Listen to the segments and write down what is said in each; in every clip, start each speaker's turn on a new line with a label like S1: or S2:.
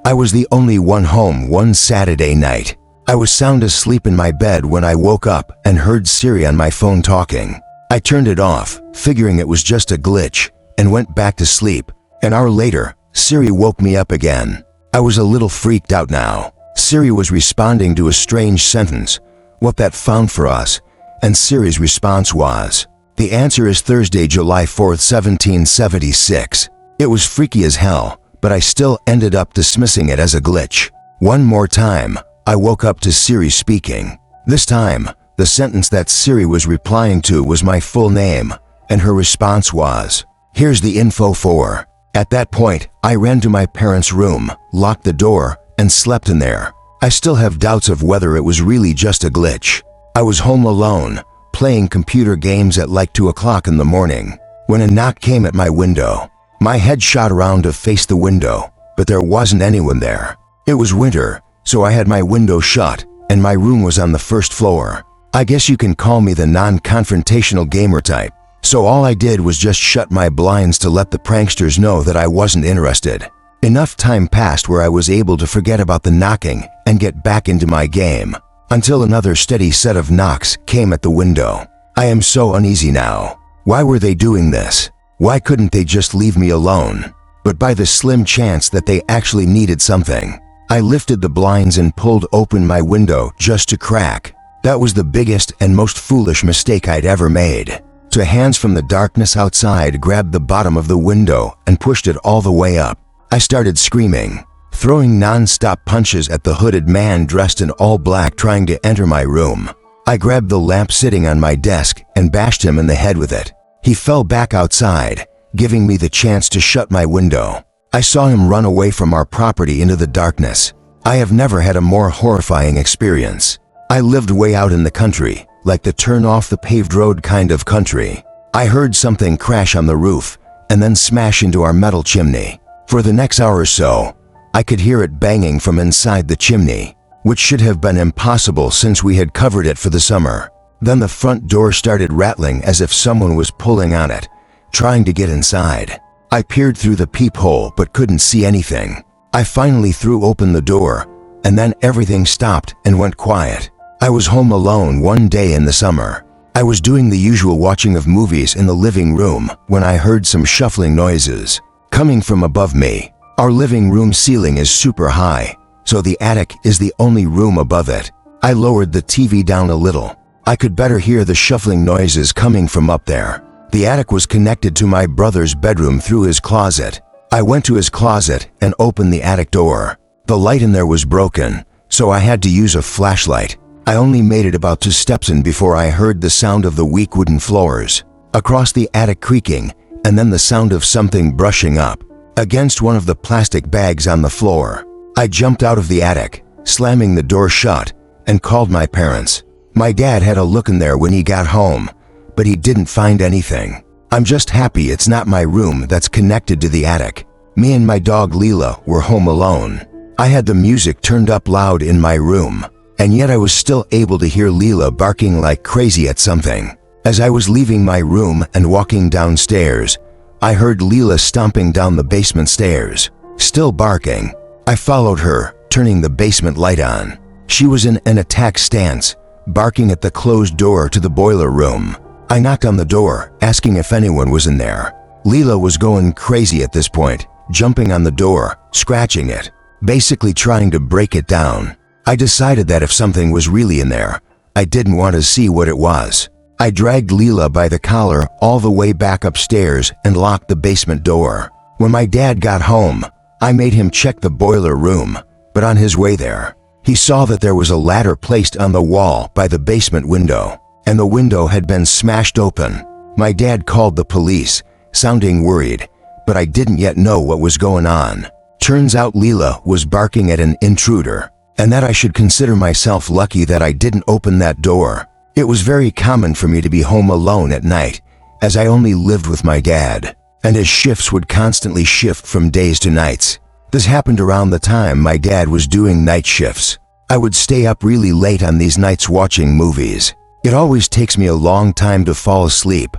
S1: I was the only one home one Saturday night. I was sound asleep in my bed when I woke up and heard Siri on my phone talking. I turned it off, figuring it was just a glitch, and went back to sleep. An hour later, Siri woke me up again. I was a little freaked out now. Siri was responding to a strange sentence, "What that found for us?" And Siri's response was, "The answer is Thursday, July 4th, 1776. It was freaky as hell, but I still ended up dismissing it as a glitch. One more time, I woke up to Siri speaking. This time, the sentence that Siri was replying to was my full name, and her response was, "Here's the info for." At that point, I ran to my parents' room, locked the door, and slept in there. I still have doubts of whether it was really just a glitch. I was home alone, playing computer games at like 2 o'clock in the morning, when a knock came at my window. My head shot around to face the window, but there wasn't anyone there. It was winter, so I had my window shut, and my room was on the first floor. I guess you can call me the non-confrontational gamer type. So all I did was just shut my blinds to let the pranksters know that I wasn't interested. Enough time passed where I was able to forget about the knocking and get back into my game, until another steady set of knocks came at the window. I am so uneasy now. Why were they doing this? Why couldn't they just leave me alone? But by the slim chance that they actually needed something, I lifted the blinds and pulled open my window just to crack. That was the biggest and most foolish mistake I'd ever made. So hands from the darkness outside grabbed the bottom of the window and pushed it all the way up. I started screaming, throwing non-stop punches at the hooded man dressed in all black trying to enter my room. I grabbed the lamp sitting on my desk and bashed him in the head with it. He fell back outside, giving me the chance to shut my window. I saw him run away from our property into the darkness. I have never had a more horrifying experience. I lived way out in the country, like the turn off the paved road kind of country. I heard something crash on the roof and then smash into our metal chimney. For the next hour or so, I could hear it banging from inside the chimney, which should have been impossible since we had covered it for the summer. Then the front door started rattling as if someone was pulling on it, trying to get inside. I peered through the peephole but couldn't see anything. I finally threw open the door, and then everything stopped and went quiet. I was home alone one day in the summer. I was doing the usual watching of movies in the living room when I heard some shuffling noises coming from above me. Our living room ceiling is super high, so the attic is the only room above it. I lowered the TV down a little. I could better hear the shuffling noises coming from up there. The attic was connected to my brother's bedroom through his closet. I went to his closet and opened the attic door. The light in there was broken, so I had to use a flashlight. I only made it about 2 steps in before I heard the sound of the weak wooden floors across the attic creaking, and then the sound of something brushing up against one of the plastic bags on the floor. I jumped out of the attic, slamming the door shut, and called my parents. My dad had a look in there when he got home, but he didn't find anything. I'm just happy it's not my room that's connected to the attic. Me and my dog Leela were home alone. I had the music turned up loud in my room, and yet I was still able to hear Leela barking like crazy at something. As I was leaving my room and walking downstairs, I heard Leela stomping down the basement stairs, still barking. I followed her, turning the basement light on. She was in an attack stance, barking at the closed door to the boiler room. I knocked on the door, asking if anyone was in there. Leela was going crazy at this point, jumping on the door, scratching it, basically trying to break it down. I decided that if something was really in there, I didn't want to see what it was. I dragged Leela by the collar all the way back upstairs and locked the basement door. When my dad got home, I made him check the boiler room, but on his way there, he saw that there was a ladder placed on the wall by the basement window, and the window had been smashed open. My dad called the police, sounding worried, but I didn't yet know what was going on. Turns out Leela was barking at an intruder, and that I should consider myself lucky that I didn't open that door. It was very common for me to be home alone at night, as I only lived with my dad, and his shifts would constantly shift from days to nights. This happened around the time my dad was doing night shifts. I would stay up really late on these nights watching movies. It always takes me a long time to fall asleep,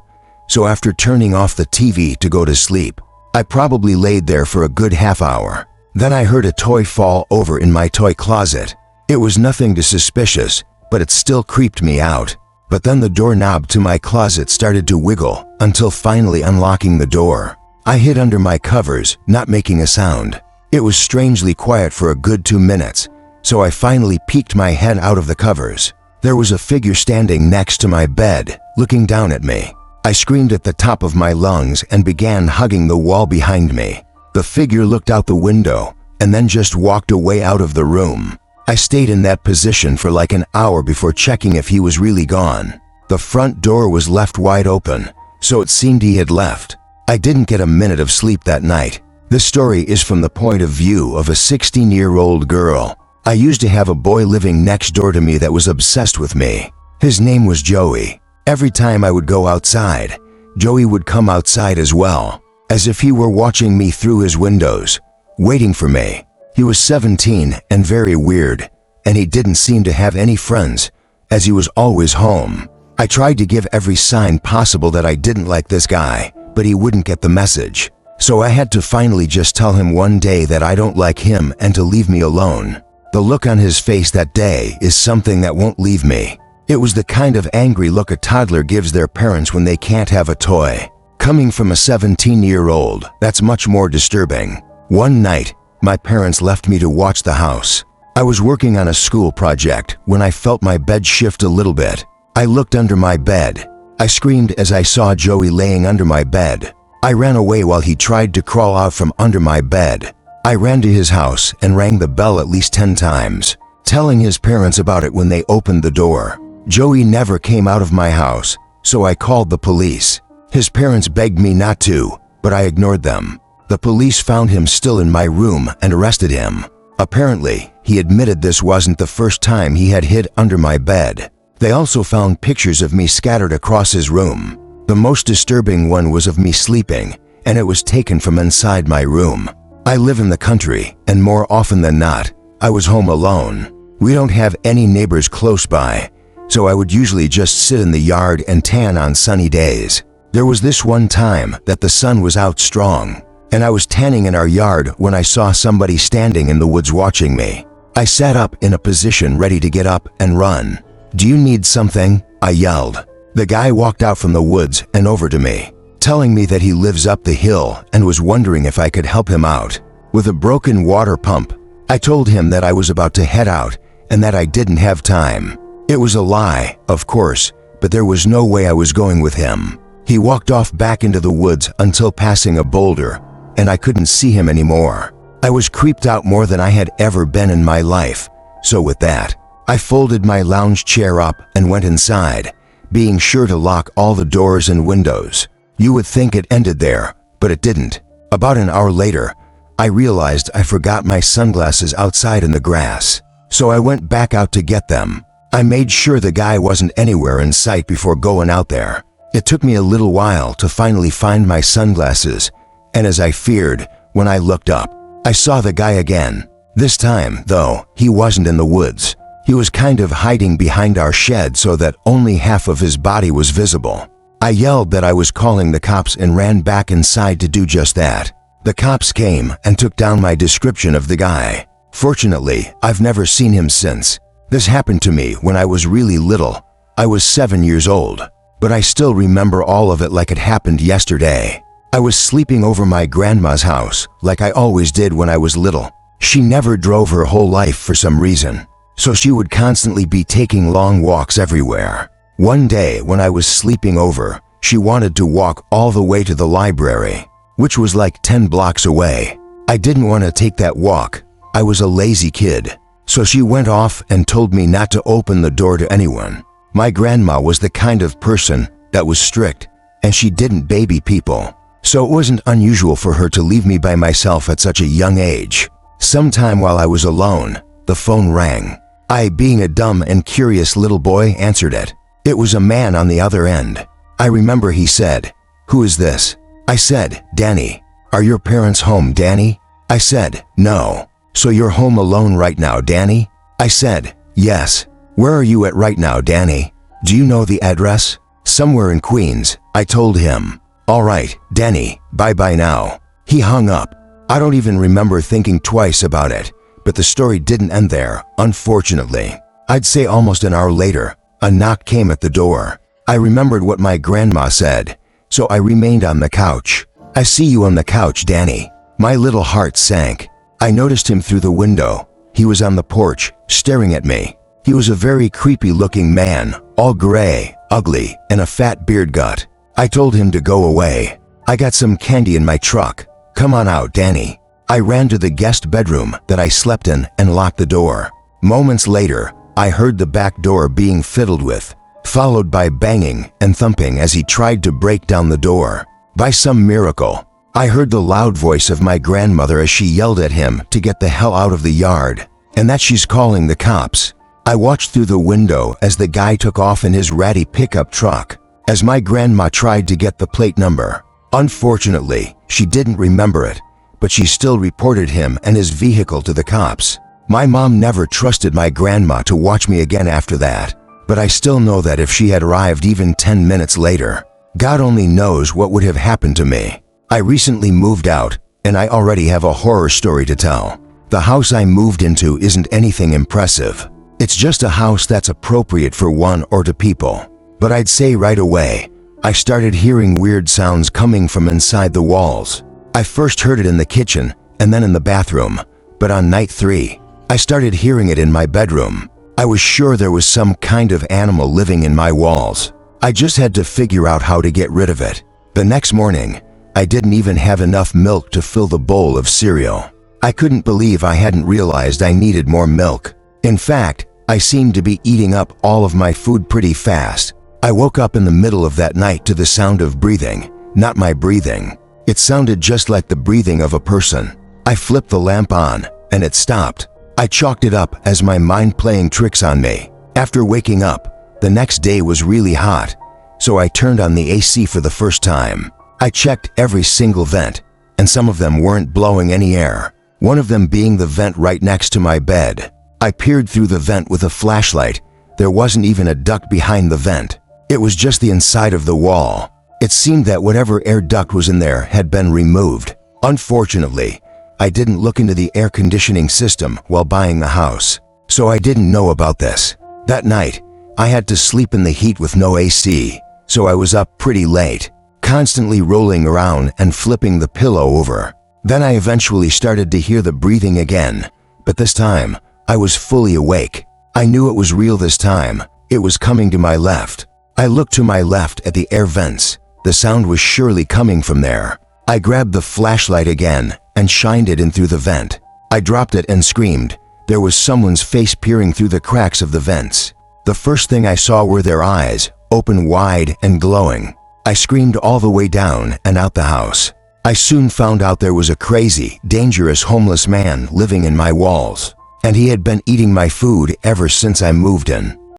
S1: so after turning off the TV to go to sleep, I probably laid there for a good half hour. Then I heard a toy fall over in my toy closet. It was nothing too suspicious, but it still creeped me out. But then the doorknob to my closet started to wiggle until finally unlocking the door. I hid under my covers, not making a sound. It was strangely quiet for a good 2 minutes, so I finally peeked my head out of the covers. There was a figure standing next to my bed, looking down at me. I screamed at the top of my lungs and began hugging the wall behind me. The figure looked out the window and then just walked away out of the room. I stayed in that position for like an hour before checking if he was really gone. The front door was left wide open, so it seemed he had left. I didn't get a minute of sleep that night. This story is from the point of view of a 16-year-old girl. I used to have a boy living next door to me that was obsessed with me. His name was Joey. Every time I would go outside, Joey would come outside as well, as if he were watching me through his windows, waiting for me. He was 17 and very weird, and he didn't seem to have any friends, as he was always home. I tried to give every sign possible that I didn't like this guy, but he wouldn't get the message. So I had to finally just tell him one day that I don't like him and to leave me alone. The look on his face that day is something that won't leave me. It was the kind of angry look a toddler gives their parents when they can't have a toy. Coming from a 17-year-old, that's much more disturbing. One night, my parents left me to watch the house. I was working on a school project when I felt my bed shift a little bit. I looked under my bed. I screamed as I saw Joey laying under my bed. I ran away while he tried to crawl out from under my bed. I ran to his house and rang the bell at least 10 times, telling his parents about it when they opened the door. Joey never came out of my house, so I called the police. His parents begged me not to, but I ignored them. The police found him still in my room and arrested him. Apparently, he admitted this wasn't the first time he had hid under my bed. They also found pictures of me scattered across his room. The most disturbing one was of me sleeping, and it was taken from inside my room. I live in the country, and more often than not, I was home alone. We don't have any neighbors close by, so I would usually just sit in the yard and tan on sunny days. There was this one time that the sun was out strong, and I was tanning in our yard when I saw somebody standing in the woods watching me. I sat up in a position ready to get up and run. "Do you need something?" I yelled. The guy walked out from the woods and over to me, telling me that he lives up the hill and was wondering if I could help him out with a broken water pump. I told him that I was about to head out and that I didn't have time. It was a lie, of course, but there was no way I was going with him. He walked off back into the woods until passing a boulder, and I couldn't see him anymore. I was creeped out more than I had ever been in my life, so with that, I folded my lounge chair up and went inside, being sure to lock all the doors and windows. You would think it ended there, but it didn't. About an hour later, I realized I forgot my sunglasses outside in the grass, so I went back out to get them. I made sure the guy wasn't anywhere in sight before going out there. It took me a little while to finally find my sunglasses, and as I feared, when I looked up, I saw the guy again. This time, though, he wasn't in the woods. He was kind of hiding behind our shed so that only half of his body was visible. I yelled that I was calling the cops and ran back inside to do just that. The cops came and took down my description of the guy. Fortunately, I've never seen him since. This happened to me when I was really little. I was 7 years old, but I still remember all of it like it happened yesterday. I was sleeping over my grandma's house, like I always did when I was little. She never drove her whole life for some reason, so she would constantly be taking long walks everywhere. One day when I was sleeping over, she wanted to walk all the way to the library, which was like 10 blocks away. I didn't want to take that walk. I was a lazy kid, so she went off and told me not to open the door to anyone. My grandma was the kind of person that was strict, and she didn't baby people, so it wasn't unusual for her to leave me by myself at such a young age. Sometime while I was alone, the phone rang. I, being a dumb and curious little boy, answered it. It was a man on the other end. I remember he said, "Who is this?" I said, "Danny." "Are your parents home, Danny?" I said, "No." "So you're home alone right now, Danny?" I said, "Yes." "Where are you at right now, Danny?" "Do you know the address?" "Somewhere in Queens," I told him. "All right, Danny, bye-bye now." He hung up. I don't even remember thinking twice about it, but the story didn't end there, unfortunately. I'd say almost an hour later, a knock came at the door. I remembered what my grandma said, so I remained on the couch. "I see you on the couch, Danny." My little heart sank. I noticed him through the window. He was on the porch, staring at me. He was a very creepy-looking man, all gray, ugly, and a fat beard gut. I told him to go away. "I got some candy in my truck. Come on out, Danny." I ran to the guest bedroom that I slept in and locked the door. Moments later, I heard the back door being fiddled with, followed by banging and thumping as he tried to break down the door. By some miracle, I heard the loud voice of my grandmother as she yelled at him to get the hell out of the yard, and that she's calling the cops. I watched through the window as the guy took off in his ratty pickup truck, as my grandma tried to get the plate number. Unfortunately, she didn't remember it, but she still reported him and his vehicle to the cops. My mom never trusted my grandma to watch me again after that, but I still know that if she had arrived even 10 minutes later, God only knows what would have happened to me. I recently moved out, and I already have a horror story to tell. The house I moved into isn't anything impressive. It's just a house that's appropriate for one or two people. But I'd say right away, I started hearing weird sounds coming from inside the walls. I first heard it in the kitchen and then in the bathroom, but on night 3, I started hearing it in my bedroom. I was sure there was some kind of animal living in my walls. I just had to figure out how to get rid of it. The next morning, I didn't even have enough milk to fill the bowl of cereal. I couldn't believe I hadn't realized I needed more milk. In fact, I seemed to be eating up all of my food pretty fast. I woke up in the middle of that night to the sound of breathing, not my breathing. It sounded just like the breathing of a person. I flipped the lamp on, and it stopped. I chalked it up as my mind playing tricks on me. After waking up, the next day was really hot, so I turned on the AC for the first time. I checked every single vent, and some of them weren't blowing any air, one of them being the vent right next to my bed. I peered through the vent with a flashlight. There wasn't even a duct behind the vent. It was just the inside of the wall. It seemed that whatever air duct was in there had been removed. Unfortunately, I didn't look into the air conditioning system while buying the house, so I didn't know about this. That night, I had to sleep in the heat with no AC, so I was up pretty late, constantly rolling around and flipping the pillow over. Then I eventually started to hear the breathing again, but this time, I was fully awake. I knew it was real this time. It was coming to my left. I looked to my left at the air vents. The sound was surely coming from there. I grabbed the flashlight again and shined it in through the vent. I dropped it and screamed. There was someone's face peering through the cracks of the vents. The first thing I saw were their eyes, open wide and glowing. I screamed all the way down and out the house. I soon found out there was a crazy, dangerous homeless man living in my walls, and he had been eating my food ever since I moved in.